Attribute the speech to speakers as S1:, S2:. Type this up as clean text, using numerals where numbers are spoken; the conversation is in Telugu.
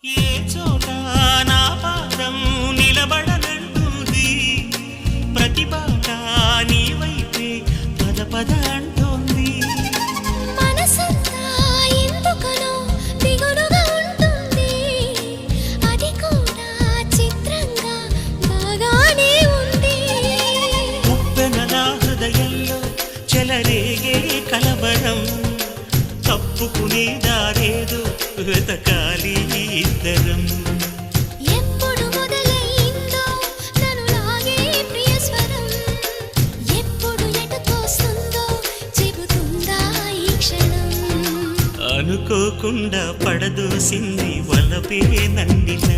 S1: ఏ చోట నా పాదం నిలబడనంటుంది, ప్రతి పాట నీ వైపే పద పద అంటోంది.
S2: మనసంతా ఎందుకనో దిగులుగా ఉంటుంది, అది కూడా చిత్రంగా బాగానే ఉంది.
S1: ఉప్పెన నా హృదయంలో చెలరేగే కలవరం, తప్పుకునే దారేదో వెతకాలి ఇద్దరం.
S2: ఎప్పుడు మొదలైందో నన్ను లాగే ప్రియ స్వరం, ఎప్పుడు ఎటు తోస్తుందో చెబుతుందా ఈ క్షణం.
S1: అనుకోకుండా పడదోసింది వలపే నన్నిలా.